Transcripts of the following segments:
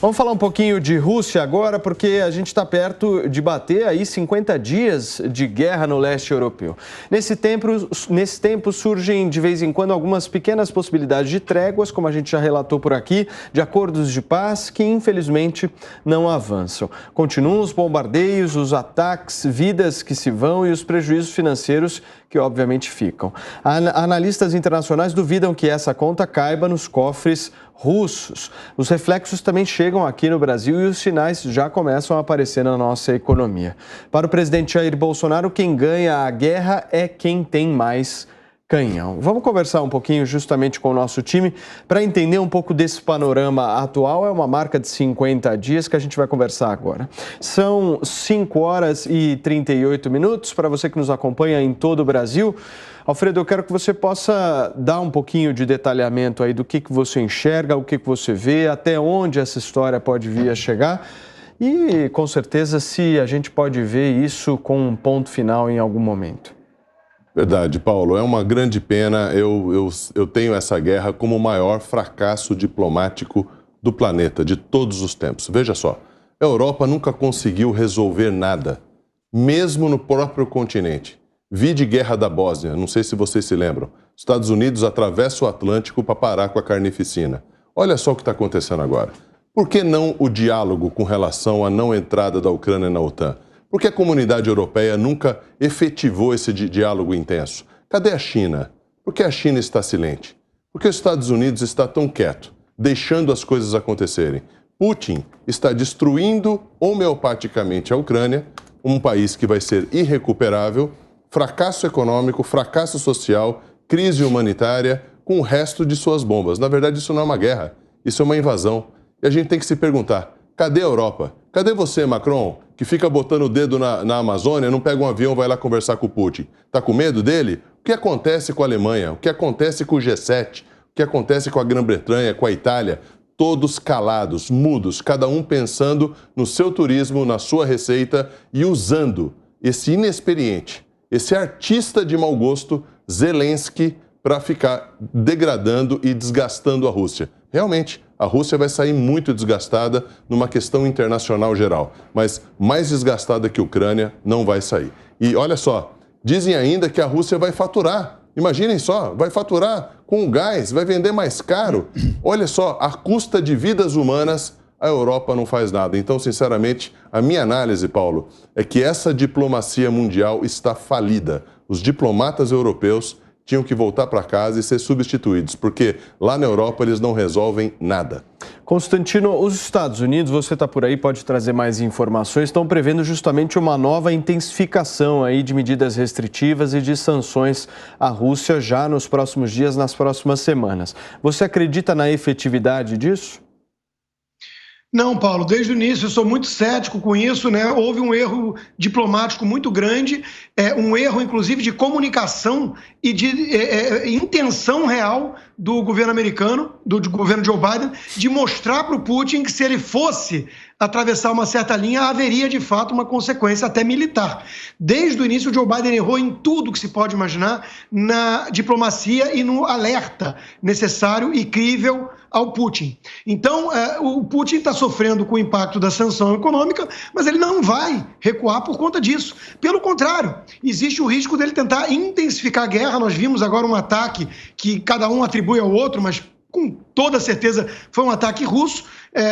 Vamos falar um pouquinho de Rússia agora, porque a gente está perto de bater aí 50 dias de guerra no leste europeu. Nesse tempo surgem de vez em quando algumas pequenas possibilidades de tréguas, como a gente já relatou por aqui, de acordos de paz que infelizmente não avançam. Continuam os bombardeios, os ataques, vidas que se vão e os prejuízos financeiros que obviamente ficam. Analistas internacionais duvidam que essa conta caiba nos cofres russos. Os reflexos também chegam aqui no Brasil e os sinais já começam a aparecer na nossa economia. Para o presidente Jair Bolsonaro, quem ganha a guerra é quem tem mais canhão. Vamos conversar um pouquinho justamente com o nosso time para entender um pouco desse panorama atual. É uma marca de 50 dias que a gente vai conversar agora. São 5 horas e 38 minutos para você que nos acompanha em todo o Brasil. Alfredo, eu quero que você possa dar um pouquinho de detalhamento aí do que você enxerga, o que você vê, até onde essa história pode vir a chegar e, com certeza, se a gente pode ver isso com um ponto final em algum momento. Verdade, Paulo. É uma grande pena. Eu tenho essa guerra como o maior fracasso diplomático do planeta, de todos os tempos. Veja só, a Europa nunca conseguiu resolver nada, mesmo no próprio continente. Vide Guerra da Bósnia, não sei se vocês se lembram. Estados Unidos atravessa o Atlântico para parar com a carnificina. Olha só o que está acontecendo agora. Por que não o diálogo com relação à não entrada da Ucrânia na OTAN? Por que a comunidade europeia nunca efetivou esse diálogo intenso? Cadê a China? Por que a China está silente? Por que os Estados Unidos está tão quieto, deixando as coisas acontecerem? Putin está destruindo homeopaticamente a Ucrânia, um país que vai ser irrecuperável, fracasso econômico, fracasso social, crise humanitária, com o resto de suas bombas. Na verdade, isso não é uma guerra, isso é uma invasão. E a gente tem que se perguntar, cadê a Europa? Cadê você, Macron, que fica botando o dedo na Amazônia, não pega um avião, vai lá conversar com o Putin? Tá com medo dele? O que acontece com a Alemanha? O que acontece com o G7? O que acontece com a Grã-Bretanha, com a Itália? Todos calados, mudos, cada um pensando no seu turismo, na sua receita e usando esse inexperiente, esse artista de mau gosto, Zelensky, para ficar degradando e desgastando a Rússia. Realmente, a Rússia vai sair muito desgastada numa questão internacional geral, mas mais desgastada que a Ucrânia não vai sair. E olha só, dizem ainda que a Rússia vai faturar. Imaginem só, vai faturar com o gás, vai vender mais caro. Olha só, à custa de vidas humanas, a Europa não faz nada. Então, sinceramente, a minha análise, Paulo, é que essa diplomacia mundial está falida. Os diplomatas europeus tinham que voltar para casa e ser substituídos, porque lá na Europa eles não resolvem nada. Constantino, os Estados Unidos, você está por aí, pode trazer mais informações, estão prevendo justamente uma nova intensificação aí de medidas restritivas e de sanções à Rússia já nos próximos dias, nas próximas semanas. Você acredita na efetividade disso? Não, Paulo, desde o início eu sou muito cético com isso, né? Houve um erro diplomático muito grande, um erro, inclusive, de comunicação e de intenção real do governo americano, do governo Joe Biden, de mostrar para o Putin que se ele fosse atravessar uma certa linha, haveria de fato uma consequência até militar. Desde o início, o Joe Biden errou em tudo que se pode imaginar na diplomacia e no alerta necessário e crível ao Putin. Então, o Putin está sofrendo com o impacto da sanção econômica, mas ele não vai recuar por conta disso. Pelo contrário, existe o risco dele tentar intensificar a guerra. Nós vimos agora um ataque que cada um atribui ao outro, mas com toda certeza foi um ataque russo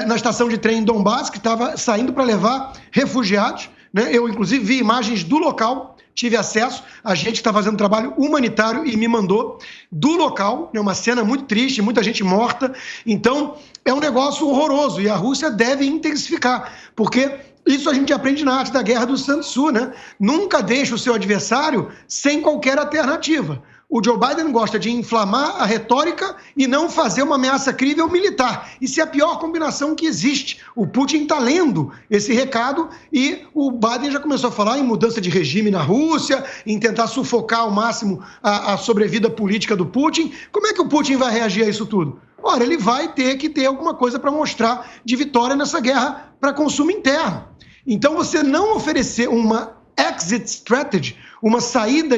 na estação de trem em Donbass, que estava saindo para levar refugiados, né? Eu, inclusive, vi imagens do local, tive acesso, a gente está fazendo trabalho humanitário e me mandou do local, né? Uma cena muito triste, muita gente morta. Então, é um negócio horroroso e a Rússia deve intensificar, porque isso a gente aprende na arte da guerra do Sun Tzu, né? Nunca deixe o seu adversário sem qualquer alternativa. O Joe Biden gosta de inflamar a retórica e não fazer uma ameaça crível militar. Isso é a pior combinação que existe. O Putin está lendo esse recado e o Biden já começou a falar em mudança de regime na Rússia, em tentar sufocar ao máximo a sobrevida política do Putin. Como é que o Putin vai reagir a isso tudo? Ora, ele vai ter que ter alguma coisa para mostrar de vitória nessa guerra para consumo interno. Então, você não oferecer uma exit strategy, uma saída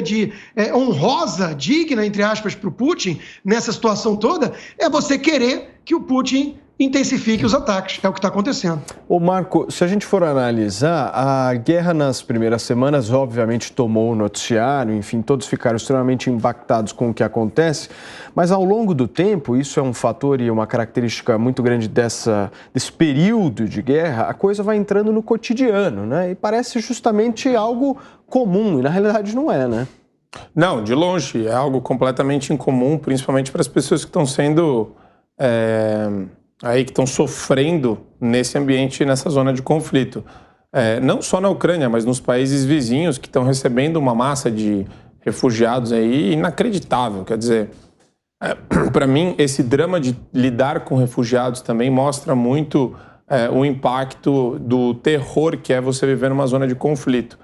honrosa, digna, entre aspas, para o Putin, nessa situação toda, é você querer que o Putin intensifique os ataques. É o que está acontecendo. Ô Marco, se a gente for analisar, a guerra nas primeiras semanas obviamente tomou o noticiário, enfim, todos ficaram extremamente impactados com o que acontece, mas ao longo do tempo, isso é um fator e uma característica muito grande desse período de guerra, a coisa vai entrando no cotidiano, né? E parece justamente algo comum, e na realidade não é, né? Não, de longe, é algo completamente incomum, principalmente para as pessoas que estão sendo... aí que estão sofrendo nesse ambiente, nessa zona de conflito. Não só na Ucrânia, mas nos países vizinhos que estão recebendo uma massa de refugiados aí inacreditável. Quer dizer, para mim, esse drama de lidar com refugiados também mostra muito o impacto do terror que é você viver numa zona de conflito.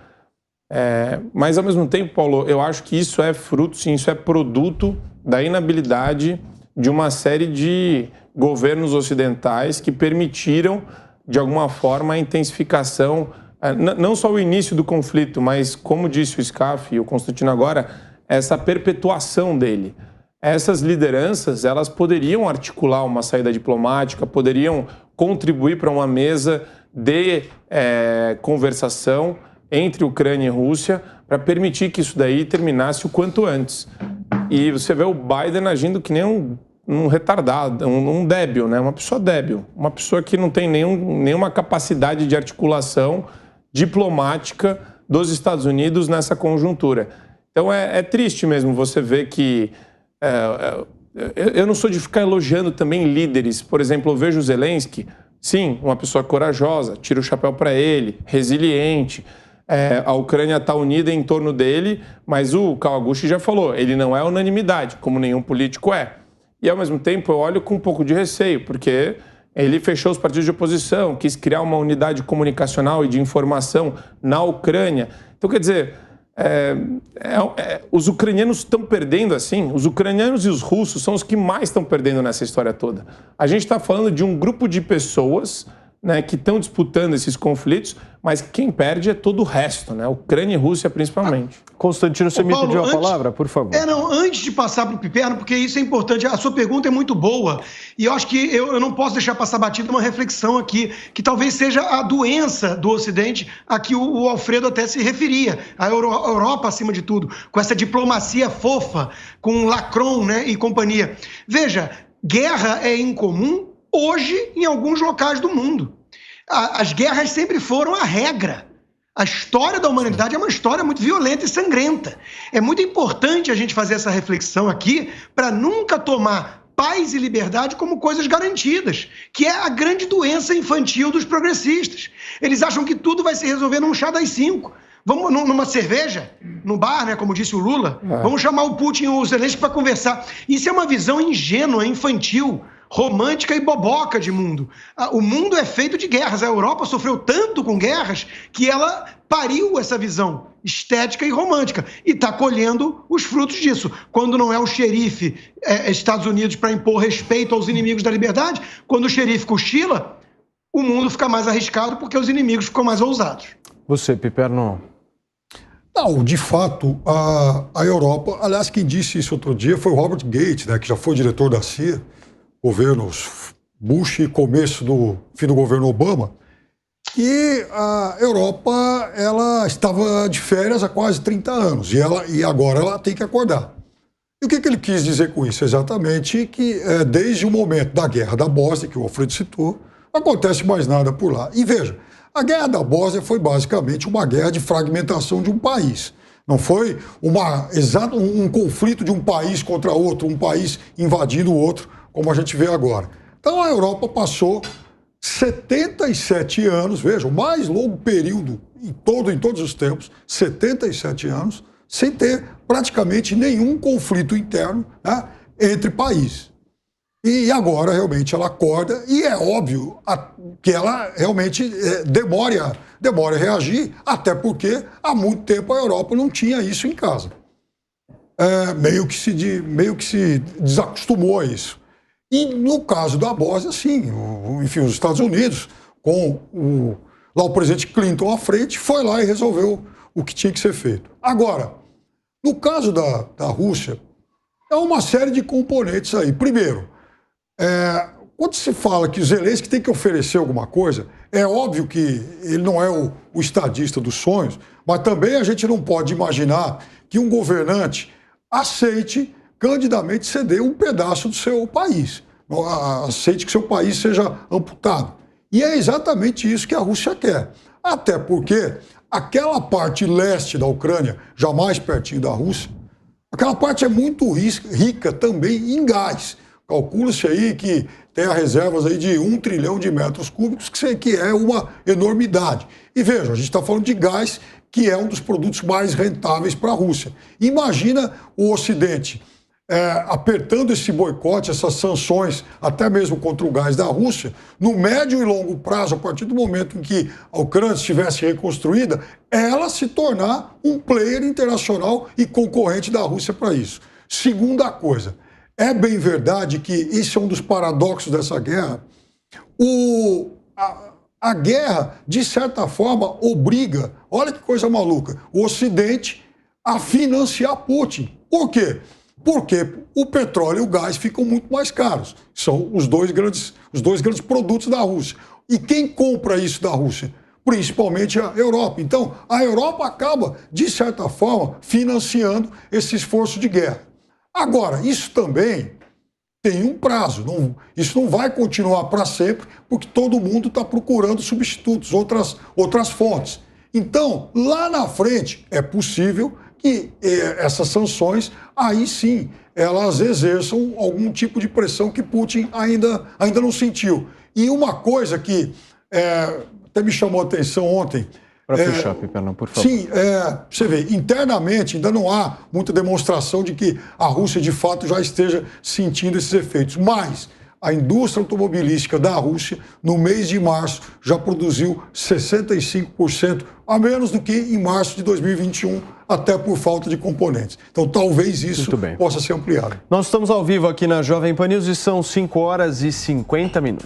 Mas, ao mesmo tempo, Paulo, eu acho que isso é fruto, sim, isso é produto da inabilidade de uma série de governos ocidentais que permitiram, de alguma forma, a intensificação, não só o início do conflito, mas, como disse o Scaff e o Constantino agora, essa perpetuação dele. Essas lideranças, elas poderiam articular uma saída diplomática, poderiam contribuir para uma mesa de conversação entre Ucrânia e Rússia para permitir que isso daí terminasse o quanto antes. E você vê o Biden agindo que nem um retardado, um débil, né? Uma pessoa débil, uma pessoa que não tem nenhuma capacidade de articulação diplomática dos Estados Unidos nessa conjuntura. Então é triste mesmo você ver que... eu não sou de ficar elogiando também líderes. Por exemplo, eu vejo o Zelensky, sim, uma pessoa corajosa, tiro o chapéu para ele, resiliente. A Ucrânia está unida em torno dele, mas o Kawaguchi já falou, ele não é unanimidade, como nenhum político é. E, ao mesmo tempo, eu olho com um pouco de receio, porque ele fechou os partidos de oposição, quis criar uma unidade comunicacional e de informação na Ucrânia. Então, quer dizer, os ucranianos estão perdendo, assim, os ucranianos e os russos são os que mais estão perdendo nessa história toda. A gente está falando de um grupo de pessoas, né, que estão disputando esses conflitos, mas quem perde é todo o resto, né? Ucrânia e Rússia, principalmente. Constantino, você me pediu a palavra, por favor. Antes de passar para o Piperno, porque isso é importante, a sua pergunta é muito boa, e eu acho que eu não posso deixar passar batido uma reflexão aqui, que talvez seja a doença do Ocidente a que o Alfredo até se referia, a Europa acima de tudo, com essa diplomacia fofa, com Macron, né, e companhia. Veja, guerra é incomum hoje em alguns locais do mundo. As guerras sempre foram a regra. A história da humanidade é uma história muito violenta e sangrenta. É muito importante a gente fazer essa reflexão aqui para nunca tomar paz e liberdade como coisas garantidas, que é a grande doença infantil dos progressistas. Eles acham que tudo vai se resolver num chá das 5. Vamos numa cerveja, no bar, né, como disse o Lula, vamos chamar o Putin e o Zelensky para conversar. Isso é uma visão ingênua, infantil, romântica e boboca de mundo. O mundo é feito de guerras. A Europa sofreu tanto com guerras que ela pariu essa visão estética e romântica e está colhendo os frutos disso. Quando não é o xerife Estados Unidos para impor respeito aos inimigos da liberdade, quando o xerife cochila, o mundo fica mais arriscado porque os inimigos ficam mais ousados. Você, Piperno? Não, de fato, a Europa... Aliás, quem disse isso outro dia foi o Robert Gates, né, que já foi diretor da CIA, governos Bush e começo do fim do governo Obama, e a Europa ela estava de férias há quase 30 anos e agora ela tem que acordar. E o que ele quis dizer com isso? Exatamente que desde o momento da guerra da Bósnia, que o Alfredo citou, não acontece mais nada por lá. E veja, a guerra da Bósnia foi basicamente uma guerra de fragmentação de um país. Não foi um conflito de um país contra outro, um país invadindo o outro, como a gente vê agora. Então a Europa passou 77 anos, veja, o mais longo período em todos os tempos, 77 anos, sem ter praticamente nenhum conflito interno, né, entre países. E agora realmente ela acorda e é óbvio que ela realmente demora a reagir, até porque há muito tempo a Europa não tinha isso em casa. Meio que se desacostumou a isso. E no caso da Bósnia, sim, enfim, os Estados Unidos, com o presidente Clinton à frente, foi lá e resolveu o que tinha que ser feito. Agora, no caso da Rússia, é uma série de componentes aí. Primeiro, quando se fala que o Zelensky tem que oferecer alguma coisa, é óbvio que ele não é o estadista dos sonhos, mas também a gente não pode imaginar que um governante aceite candidamente ceder um pedaço do seu país, aceite que seu país seja amputado. E é exatamente isso que a Rússia quer. Até porque aquela parte leste da Ucrânia, já mais pertinho da Rússia, aquela parte é muito rica também em gás. Calcula-se aí que tem reservas aí de 1 trilhão de metros cúbicos, que é uma enormidade. E veja, a gente está falando de gás, que é um dos produtos mais rentáveis para a Rússia. Imagina o Ocidente apertando esse boicote, essas sanções, até mesmo contra o gás da Rússia, no médio e longo prazo, a partir do momento em que a Ucrânia estivesse reconstruída, ela se tornar um player internacional e concorrente da Rússia para isso. Segunda coisa, é bem verdade que isso é um dos paradoxos dessa guerra. A guerra, de certa forma, obriga, olha que coisa maluca, o Ocidente a financiar Putin. Por quê? Porque o petróleo e o gás ficam muito mais caros. São os dois grandes produtos da Rússia. E quem compra isso da Rússia? Principalmente a Europa. Então, a Europa acaba, de certa forma, financiando esse esforço de guerra. Agora, isso também tem um prazo. Isso não vai continuar para sempre, porque todo mundo está procurando substitutos, outras fontes. Então, lá na frente, é possível que essas sanções, aí sim, elas exerçam algum tipo de pressão que Putin ainda não sentiu. E uma coisa que até me chamou a atenção ontem... por favor. Sim, você vê, internamente ainda não há muita demonstração de que a Rússia, de fato, já esteja sentindo esses efeitos. Mas a indústria automobilística da Rússia, no mês de março, já produziu 65% a menos do que em março de 2021, até por falta de componentes. Então, talvez isso possa ser ampliado. Nós estamos ao vivo aqui na Jovem Pan News e são 5h50.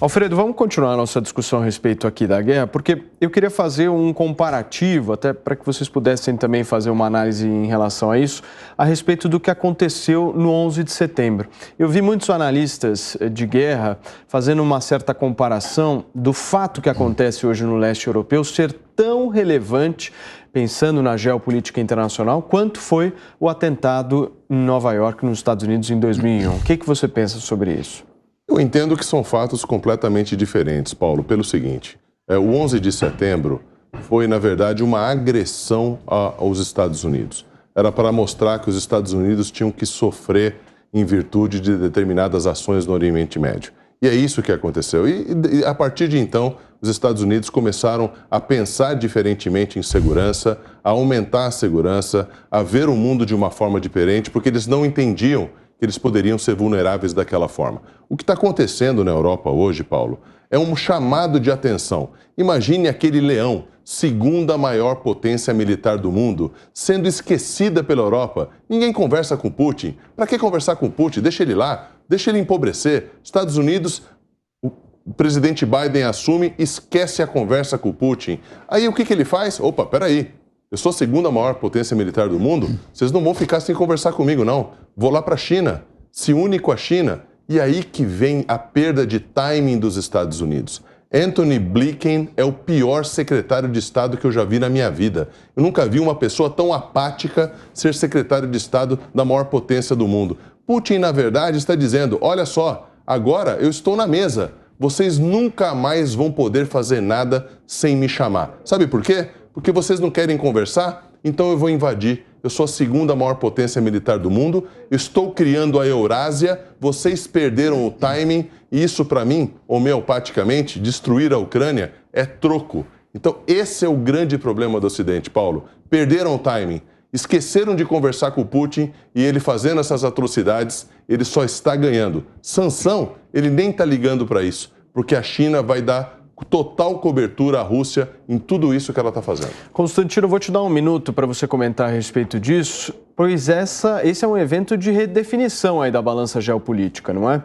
Alfredo, vamos continuar a nossa discussão a respeito aqui da guerra, porque eu queria fazer um comparativo, até para que vocês pudessem também fazer uma análise em relação a isso, a respeito do que aconteceu no 11 de setembro. Eu vi muitos analistas de guerra fazendo uma certa comparação do fato que acontece hoje no leste europeu ser tão relevante, pensando na geopolítica internacional, quanto foi o atentado em Nova York, nos Estados Unidos, em 2001. O que você pensa sobre isso? Eu entendo que são fatos completamente diferentes, Paulo, pelo seguinte. O 11 de setembro foi, na verdade, uma agressão aos Estados Unidos. Era para mostrar que os Estados Unidos tinham que sofrer em virtude de determinadas ações no Oriente Médio. E é isso que aconteceu. E a partir de então, os Estados Unidos começaram a pensar diferentemente em segurança, a aumentar a segurança, a ver o mundo de uma forma diferente, porque eles não entendiam que eles poderiam ser vulneráveis daquela forma. O que está acontecendo na Europa hoje, Paulo, é um chamado de atenção. Imagine aquele leão, segunda maior potência militar do mundo, sendo esquecida pela Europa. Ninguém conversa com Putin. Para que conversar com Putin? Deixa ele lá, deixa ele empobrecer. Estados Unidos, o presidente Biden assume, esquece a conversa com Putin. Aí o que ele faz? Opa, peraí. Eu sou a segunda maior potência militar do mundo, vocês não vão ficar sem conversar comigo, não. Vou lá para a China, se une com a China. E aí que vem a perda de timing dos Estados Unidos. Antony Blinken é o pior secretário de Estado que eu já vi na minha vida. Eu nunca vi uma pessoa tão apática ser secretário de Estado da maior potência do mundo. Putin, na verdade, está dizendo, olha só, agora eu estou na mesa. Vocês nunca mais vão poder fazer nada sem me chamar. Sabe por quê? Porque vocês não querem conversar? Então eu vou invadir. Eu sou a segunda maior potência militar do mundo, estou criando a Eurásia, vocês perderam o timing e isso, para mim, homeopaticamente, destruir a Ucrânia é troco. Então esse é o grande problema do Ocidente, Paulo. Perderam o timing, esqueceram de conversar com o Putin e ele fazendo essas atrocidades, ele só está ganhando. Sanção, ele nem está ligando para isso, porque a China vai dar total cobertura à Rússia em tudo isso que ela está fazendo. Constantino, eu vou te dar um minuto para você comentar a respeito disso, pois esse é um evento de redefinição aí da balança geopolítica, não é?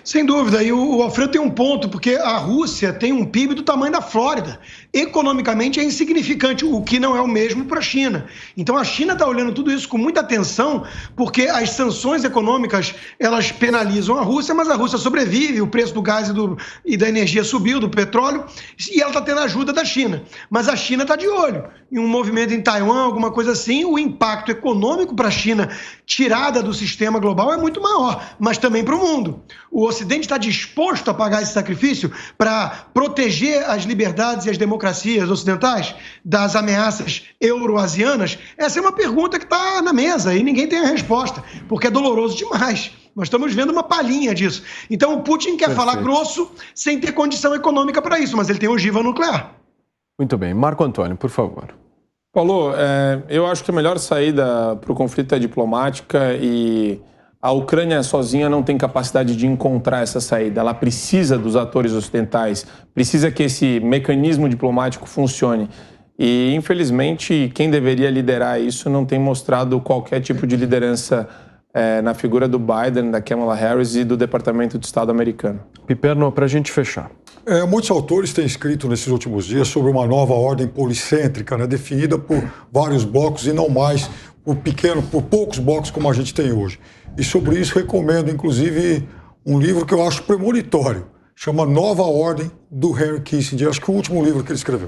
Sem dúvida, e o Alfredo tem um ponto, porque a Rússia tem um PIB do tamanho da Flórida. Economicamente é insignificante, o que não é o mesmo para a China. Então a China está olhando tudo isso com muita atenção, porque as sanções econômicas, elas penalizam a Rússia, mas a Rússia sobrevive, o preço do gás e da energia subiu, do petróleo, e ela está tendo ajuda da China. Mas a China está de olho em um movimento em Taiwan, alguma coisa assim, o impacto econômico para a China, tirada do sistema global, é muito maior, mas também para o mundo. O Ocidente está disposto a pagar esse sacrifício para proteger as liberdades e as democracias ocidentais das ameaças euroasianas? Essa é uma pergunta que está na mesa e ninguém tem a resposta, porque é doloroso demais. Nós estamos vendo uma palhinha disso. Então o Putin quer falar grosso sem ter condição econômica para isso, mas ele tem ogiva nuclear. Muito bem. Marco Antônio, por favor. Paulo, eu acho que a melhor saída para o conflito é diplomática e a Ucrânia sozinha não tem capacidade de encontrar essa saída. Ela precisa dos atores ocidentais, precisa que esse mecanismo diplomático funcione. E, infelizmente, quem deveria liderar isso não tem mostrado qualquer tipo de liderança na figura do Biden, da Kamala Harris e do Departamento de Estado americano. Piperno, para a gente fechar. Muitos autores têm escrito nesses últimos dias sobre uma nova ordem policêntrica, né, definida por vários blocos e não mais por poucos blocos como a gente tem hoje. E sobre isso recomendo, inclusive, um livro que eu acho premonitório, chama Nova Ordem, do Henry Kissinger, acho que é o último livro que ele escreveu.